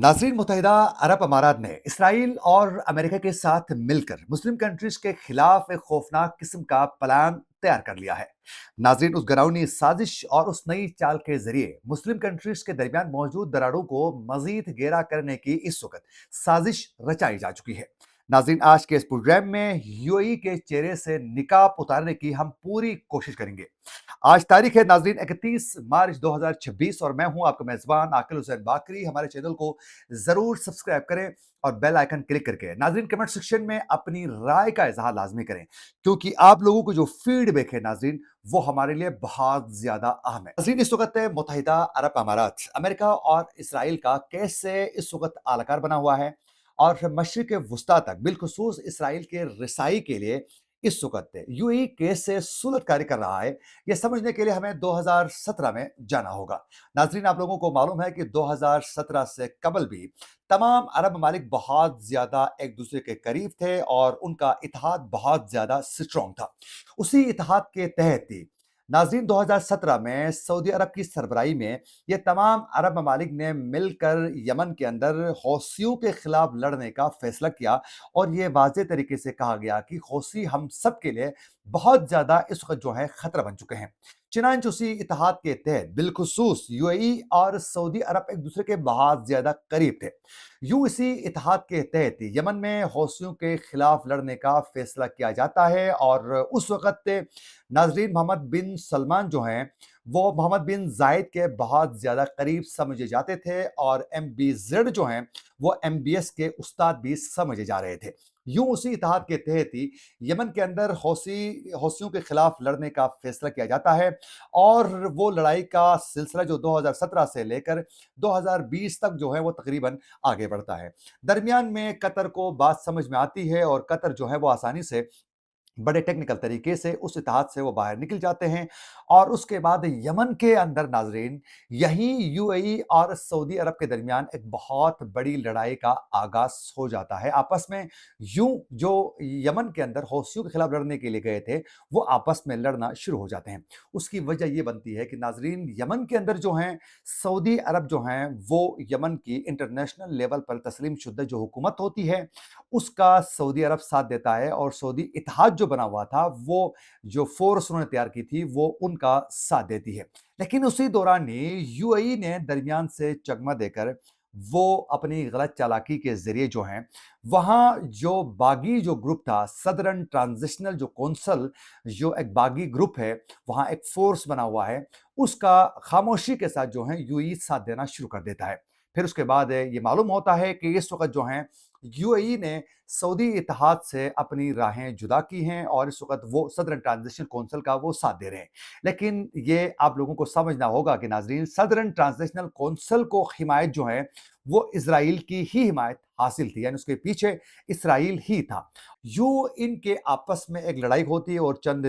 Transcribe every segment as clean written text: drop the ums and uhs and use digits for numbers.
नाज़रीन, मुत्तहिदा अरब अमारात ने इसराइल और अमेरिका के साथ मिलकर मुस्लिम कंट्रीज के खिलाफ एक खौफनाक किस्म का प्लान तैयार कर लिया है। नाज़रीन, उस डरावनी साजिश और उस नई चाल के जरिए मुस्लिम कंट्रीज के दरमियान मौजूद दरारों को मजीद गहरा करने की इस वक्त साजिश रचाई जा चुकी है। नाज़रीन, आज के इस प्रोग्राम में यूएई के चेहरे से निकाब उतारने की हम पूरी कोशिश करेंगे। आज तारीख है नाज़रीन 31 मार्च 2026 और मैं हूं आपका मेजबान आकिल हुसैन बाकरी। हमारे चैनल को जरूर सब्सक्राइब करें और बेल आइकन क्लिक करके नाज़रीन कमेंट सेक्शन में अपनी राय का इजहार लाजमी करें, क्योंकि आप लोगों को जो फीडबैक है नाज़रीन वो हमारे लिए बहुत ज्यादा अहम है। नाज़रीन, इस वक्त मुत्तहिदा अरब अमारात अमेरिका और इसराइल का कैसे इस वक्त आलाकार बना हुआ है और मशरिक वस्ता तक बिलखुसूस इसराइल के रसाई के लिए इस वक्त यूएई कैसे सुलह कार्य कर रहा है, यह समझने के लिए हमें 2017 में जाना होगा। नाजरीन, आप लोगों को मालूम है कि 2017 से कबल भी तमाम अरब ममालिक बहुत ज्यादा एक दूसरे के करीब थे और उनका इत्तेहाद बहुत ज्यादा स्ट्रॉन्ग था। उसी इत्तेहाद के तहत ही नाजरीन 2017 में सऊदी अरब की सरबराही में ये तमाम अरब ममालिक ने मिलकर यमन के अंदर हौसियों के खिलाफ लड़ने का फैसला किया और ये वाज़ेह तरीके से कहा गया कि हौसी हम सब के लिए बहुत ज्यादा इस वक्त जो है खतरा बन चुके हैं। चुनांच उसी इत्तेहाद के तहत बिलखुसूस यूएई और सऊदी अरब एक दूसरे के बहुत ज्यादा करीब थे। यूं इसी इत्तेहाद के तहत यमन में हौसियों के खिलाफ लड़ने का फैसला किया जाता है और उस वक्त नाजरीन मोहम्मद बिन सलमान जो हैं वो मोहम्मद बिन जायद के बहुत ज्यादा करीब समझे जाते थे और MBZ जो हैं वो MBS के उस्ताद भी समझे जा रहे थे। यूं उसी इत्तेहाद के तहत ही यमन के अंदर हौसियों के खिलाफ लड़ने का फैसला किया जाता है और वो लड़ाई का सिलसिला जो 2017 से लेकर 2020 तक जो है वो तकरीबन आगे बढ़ता है। दरमियान में कतर को बात समझ में आती है और कतर जो है वो आसानी से बड़े टेक्निकल तरीके से उस इत्तेहाद से वो बाहर निकल जाते हैं और उसके बाद यमन के अंदर नाजरीन यही यूएई और सऊदी अरब के दरमियान एक बहुत बड़ी लड़ाई का आगाज हो जाता है आपस में। यूं जो यमन के अंदर हौसियों के खिलाफ लड़ने के लिए गए थे वो आपस में लड़ना शुरू हो जाते हैं। उसकी वजह यह बनती है कि नाजरीन यमन के अंदर जो हैं सऊदी अरब जो हैं वो यमन की इंटरनेशनल लेवल पर तस्लीम शुदा जो हुकूमत होती है उसका सऊदी अरब साथ देता है और सऊदी इत्तेहाद जो बना हुआ था वो जो फोर्स उन्होंने तैयार की थी वो उनका साथ देती है। लेकिन उसी दौरान ही यूएई ने दरमियान से चकमा देकर वो अपनी गलत चालाकी के जरिए जो है वहां जो बागी जो ग्रुप था सदरन ट्रांजिशनल जो कौंसल जो एक बागी ग्रुप है वहां एक फोर्स बना हुआ है उसका खामोशी के साथ जो है यूएई साथ देना शुरू कर देता है। फिर उसके बाद ये मालूम होता है कि इस वक्त जो है यूएई ने सऊदी इत्तेहाद से अपनी राहें जुदा की हैं और इस वक्त वो सदरन ट्रांजिशन काउंसिल का वो साथ दे रहे हैं। लेकिन ये आप लोगों को समझना होगा कि नाजरीन सदरन ट्रांजिशनल काउंसिल को हिमायत जो है वो इसराइल की ही हिमायत हासिल थी, यानी उसके पीछे इसराइल ही था। यूं इनके आपस में एक लड़ाई होती है और चंद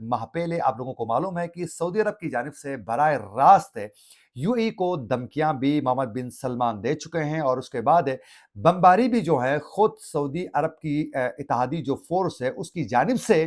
माह पहले आप लोगों को मालूम है कि सऊदी अरब की जानिब से बराह रास्त यूएई को धमकियां भी मोहम्मद बिन सलमान दे चुके हैं और उसके बाद बमबारी भी जो है खुद सऊदी अरब की इत्तेहादी जो फोर्स है उसकी जानिब से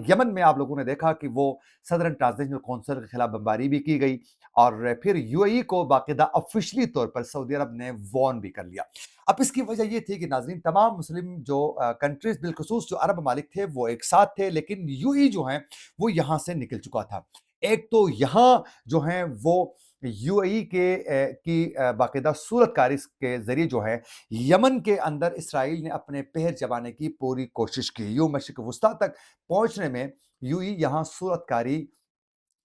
यमन में आप लोगों ने देखा कि वो सदरन ट्रांजिशनल काउंसिल के खिलाफ बमबारी भी की गई और फिर यूएई को बाकायदा ऑफिशियली तौर पर सऊदी अरब ने वॉर्न भी कर लिया। अब इसकी वजह ये थी कि नाजरीन तमाम मुस्लिम जो कंट्रीज बिलखुसूस जो अरब मालिक थे वो एक साथ थे, लेकिन यूएई जो है वो यहां से निकल चुका था। एक तो यहां जो है वो यूएई की बाकायदा सूरतकारी के जरिए जो है यमन के अंदर इसराइल ने अपने पैर जमाने की पूरी कोशिश की। यूं मशरिक वस्ता तक पहुंचने में यूएई यहां सूरतकारी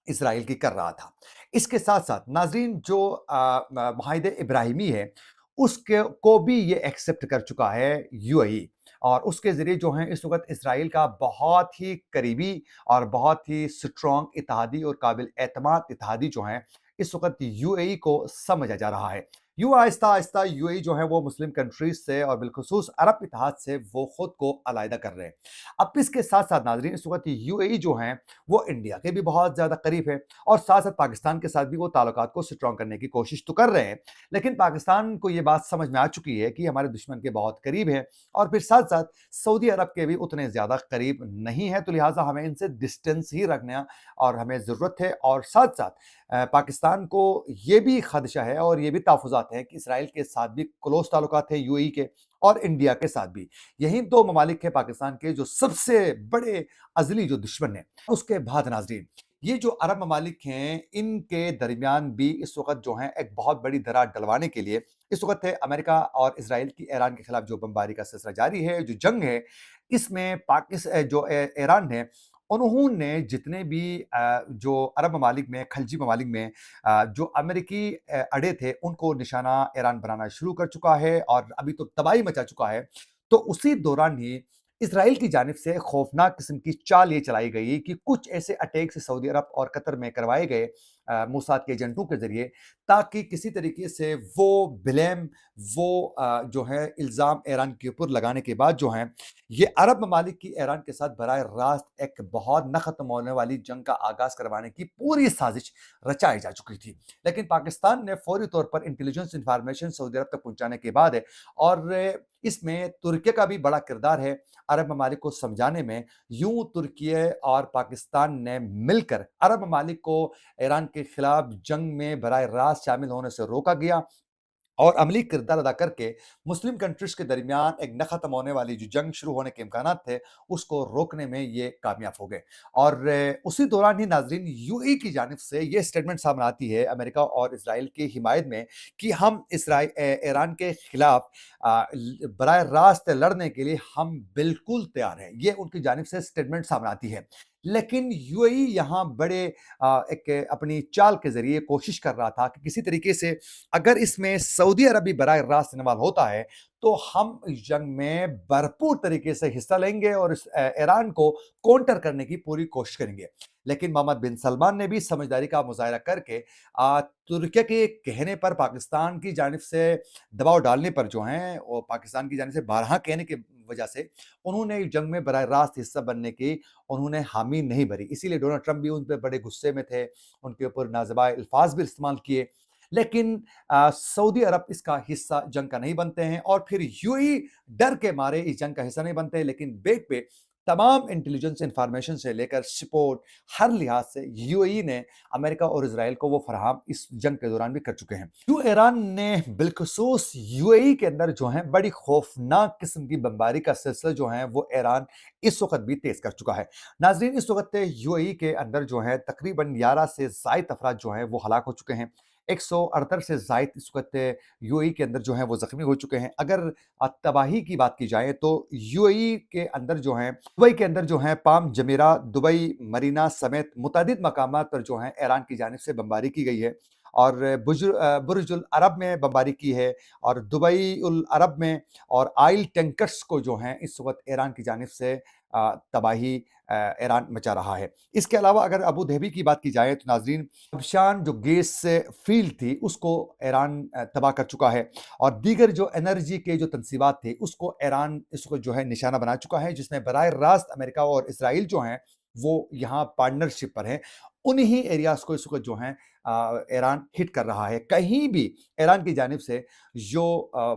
इसराइल की कर रहा था। इसके साथ साथ नाजरीन जो माहिदे इब्राहिमी है उसके को भी ये एक्सेप्ट कर चुका है यूएई और उसके जरिए जो है इस वक्त इसराइल का बहुत ही करीबी और बहुत ही स्ट्रॉन्ग इत्तेहादी और काबिल एतमाद इत्तेहादी जो है इस वक्त यूएई को समझा जा रहा है। यूं आहिस्ता आहिस्ता यूएई जो है वो मुस्लिम कंट्रीज से और बिलखुसूस अरब इत्तेहाद से वो खुद को अलहदा कर रहे हैं। अब इसके साथ साथ नाजरीन इस वक्त यूएई जो है वो इंडिया के भी बहुत ज्यादा करीब है और साथ साथ पाकिस्तान के साथ भी वो ताल्लुकात को स्ट्रॉन्ग करने की कोशिश तो कर रहे हैं। लेकिन पाकिस्तान को ये बात समझ में आ चुकी है कि हमारे दुश्मन के बहुत करीब है और फिर साथ साथ सऊदी अरब के भी उतने ज्यादा करीब नहीं है, तो लिहाजा हमें इनसे डिस्टेंस ही रखना और हमें जरूरत है। और साथ साथ पाकिस्तान को ये भी खदशा है और ये भी तहफ़्फ़ुज़ात بات ہے کہ اسرائیل کے ساتھ بھی کلوز تعلقات ہیں یو اے ای کے، اور انڈیا کے ساتھ بھی۔ یہی دو ممالک ہیں پاکستان کے جو سب سے بڑے ازلی جو دشمن ہیں۔ اس کے بعد ناظرین، یہ جو عرب ممالک ہیں ان کے درمیان بھی اس وقت جو ہیں ایک بہت بڑی دراڑ ڈلوانے کے لیے اس وقت امریکہ اور اسرائیل کی ایران کے خلاف جو بمباری کا سلسلہ جاری ہے، جو جنگ ہے، اس میں جو ایران ہے، انہوں نے جتنے بھی جو عرب ممالک میں، خلیجی ممالک میں جو امریکی اڑے تھے ان کو نشانہ ایران بنانا شروع کر چکا ہے اور ابھی تو تباہی مچا چکا ہے۔ تو اسی دوران ہی اسرائیل کی جانب سے خوفناک قسم کی چال یہ چلائی گئی کہ کچھ ایسے اٹیکس سعودی عرب اور قطر میں کروائے گئے موساد کے ایجنٹوں کے ذریعے، تاکہ کسی طریقے سے وہ بلیم، جو ہے الزام ایران کے اوپر لگانے کے بعد جو ہیں یہ عرب ممالک کی ایران کے ساتھ براہ راست ایک بہت نہ ختم ہونے والی جنگ کا آغاز کروانے کی پوری سازش رچائی جا چکی تھی۔ لیکن پاکستان نے فوری طور پر انٹیلیجنس انفارمیشن سعودی عرب تک پہنچانے کے بعد اور اس میں ترکیہ کا بھی بڑا کردار ہے عرب ممالک کو سمجھانے میں۔ یوں ترکیہ اور پاکستان نے مل کر عرب ممالک کو ایران کے خلاف جنگ میں براہ راست شامل ہونے سے روکا گیا، اور عملی کردار ادا کر کے مسلم کنٹریز کے درمیان ایک نہ ختم ہونے والی جو جنگ شروع ہونے کے امکانات تھے اس کو روکنے میں یہ کامیاب ہو گئے۔ اور اسی دوران ہی ناظرین یو اے کی جانب سے یہ سٹیٹمنٹ سامنے آتی ہے امریکہ اور اسرائیل کی حمایت میں کہ ہم ایران کے خلاف براہ راست لڑنے کے لیے ہم بالکل تیار ہیں، یہ ان کی جانب سے سٹیٹمنٹ سامنے آتی ہے۔ لیکن یو اے ای یہاں بڑے ایک اپنی چال کے ذریعے کوشش کر رہا تھا کہ کسی طریقے سے اگر اس میں سعودی عرب بھی براہ راست انوالو ہوتا ہے تو ہم اس جنگ میں بھرپور طریقے سے حصہ لیں گے اور اس ایران کو کونٹر کرنے کی پوری کوشش کریں گے۔ لیکن محمد بن سلمان نے بھی سمجھداری کا مظاہرہ کر کے ترکیہ کے کہنے پر پاکستان کی جانب سے دباؤ ڈالنے پر جو ہیں اور پاکستان کی جانب سے بارہا کہنے کی وجہ سے انہوں نے جنگ میں براہ راست حصہ بننے کی انہوں نے حامی نہیں بھری۔ اسی لیے ڈونلڈ ٹرمپ بھی ان پہ بڑے غصے میں تھے، ان کے اوپر نازیبا الفاظ بھی استعمال کیے۔ لیکن سعودی عرب اس کا حصہ جنگ کا نہیں بنتے ہیں، اور پھر یو اے ڈر کے مارے اس جنگ کا حصہ نہیں بنتے ہیں، لیکن بیک پہ تمام انٹیلیجنس انفارمیشن سے لے کر سپورٹ ہر لحاظ سے یو اے نے امریکہ اور اسرائیل کو وہ فراہم اس جنگ کے دوران بھی کر چکے ہیں۔ یوں ایران نے بالخصوص یو اے کے اندر جو ہیں بڑی خوفناک قسم کی بمباری کا سلسلہ جو ہے وہ ایران اس وقت بھی تیز کر چکا ہے۔ ناظرین اس وقت یو اے کے اندر جو ہے تقریباً 11 سے زائد افراد جو ہیں وہ ہلاک ہو چکے ہیں، 168 سے زائد اس وقت یو اے کے اندر جو ہیں وہ زخمی ہو چکے ہیں۔ اگر تباہی کی بات کی جائے تو یو اے کے اندر جو ہیں دبئی کے اندر جو ہیں پام جمیرہ، دبئی مرینا سمیت متعدد مقامات پر جو ہیں ایران کی جانب سے بمباری کی گئی ہے، اور برج العرب میں بمباری کی ہے، اور دبئی العرب میں، اور آئل ٹینکرز کو جو ہیں اس وقت ایران کی جانب سے تباہی ایران مچا رہا ہے۔ اس کے علاوہ اگر ابو دھابی کی بات کی جائے تو ناظرین ابشان جو گیس فیلڈ تھی اس کو ایران تباہ کر چکا ہے، اور دیگر جو انرجی کے جو تنصیبات تھے اس کو ایران اس کو جو ہے نشانہ بنا چکا ہے، جس میں براہ راست امریکہ اور اسرائیل جو ہیں وہ یہاں پارٹنرشپ پر ہیں۔ انہی ایریاز کو اس وقت جو ہیں ایران ہٹ کر رہا ہے۔ کہیں بھی ایران کی جانب سے جو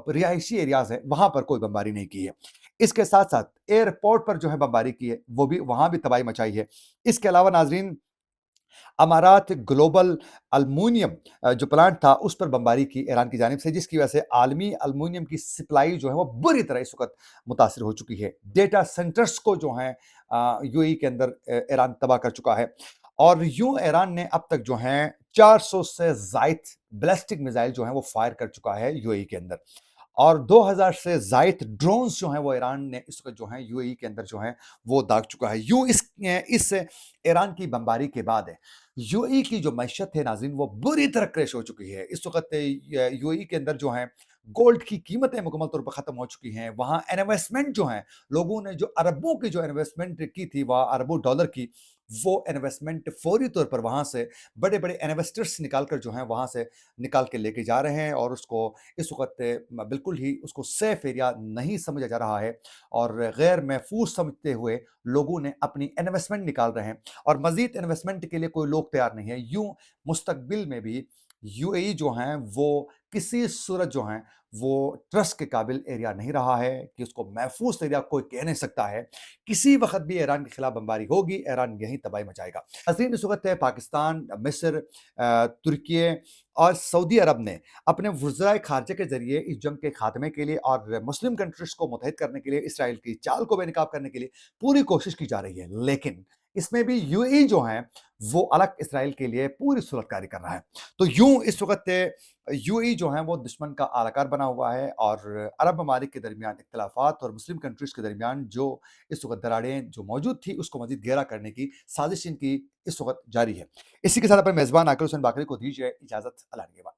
رہائشی ایریاز ہیں وہاں پر کوئی بمباری نہیں کی ہے۔ اس کے ساتھ ساتھ ایئرپورٹ پر جو ہے بمباری کی ہے، وہ بھی وہاں بھی تباہی مچائی ہے۔ اس کے علاوہ ناظرین امارات گلوبل المونیم جو پلانٹ تھا اس پر بمباری کی ایران کی جانب سے، جس کی وجہ سے عالمی المونیم کی سپلائی جو ہے وہ بری طرح اس وقت متاثر ہو چکی ہے۔ ڈیٹا سینٹرز کو جو ہیں یو اے کے اندر ایران تباہ کر چکا ہے، اور یوں ایران نے اب تک جو ہیں 400 سے زائد بیلسٹک میزائل جو ہیں وہ فائر کر چکا ہے یو اے کے اندر، اور 2000 سے زائد ڈرونز جو ہیں وہ ایران نے اس وقت جو ہیں یو اے کے اندر جو ہیں وہ داغ چکا ہے۔ یوں اس ایران کی بمباری کے بعد یو اے کی جو معیشت ہے ناظرین وہ بری طرح کریش ہو چکی ہے۔ اس وقت یو اے کے اندر جو ہیں گولڈ کی قیمتیں مکمل طور پر ختم ہو چکی ہیں۔ وہاں انویسٹمنٹ جو ہیں لوگوں نے جو اربوں کی جو انویسٹمنٹ کی تھی، وہ اربوں ڈالر کی، وہ انویسٹمنٹ فوری طور پر وہاں سے بڑے بڑے انویسٹرز نکال کر جو ہیں وہاں سے نکال کے لے کے جا رہے ہیں، اور اس کو اس وقت بالکل ہی اس کو سیف ایریا نہیں سمجھا جا رہا ہے، اور غیر محفوظ سمجھتے ہوئے لوگوں نے اپنی انویسٹمنٹ نکال رہے ہیں، اور مزید انویسٹمنٹ کے لیے کوئی لوگ تیار نہیں ہے۔ یوں مستقبل میں بھی यूएई जो हैं वो किसी सूरत जो हैं वो ट्रस्ट के काबिल एरिया नहीं रहा है कि उसको महफूज एरिया कोई कह नहीं सकता है। किसी वक़्त भी ईरान के खिलाफ बमबारी होगी, ईरान यहीं तबाही मचाएगा। नाज़रीन, इस वक़्त पाकिस्तान, मिस्र, तुर्की और सऊदी अरब ने अपने वज़राए ख़ारिजा के ज़रिए इस जंग के ख़ात्मे के लिए और मुस्लिम कंट्रीज़ को मुत्तहिद करने के लिए, इसराइल की चाल को बेनकाब करने के लिए पूरी कोशिश की जा रही है। लेकिन इसमें भी यूएई जो हैं, वो अलग इसराइल के लिए पूरी सुलहकारी कर रहा है। तो यूं इस वक्त यूएई जो है वो दुश्मन का आलाकार बना हुआ है और अरब ममालिक के दरमियान इख्तलाफात और मुस्लिम कंट्रीज के दरमियान जो इस वक्त दरारें जो मौजूद थी उसको मजीद गहरा करने की साजिश इनकी इस वक्त जारी है। इसी के साथ अपने मेजबान आकिर हुसैन बाकरी को दीजिए इजाजत। अल्लाह निगहबान।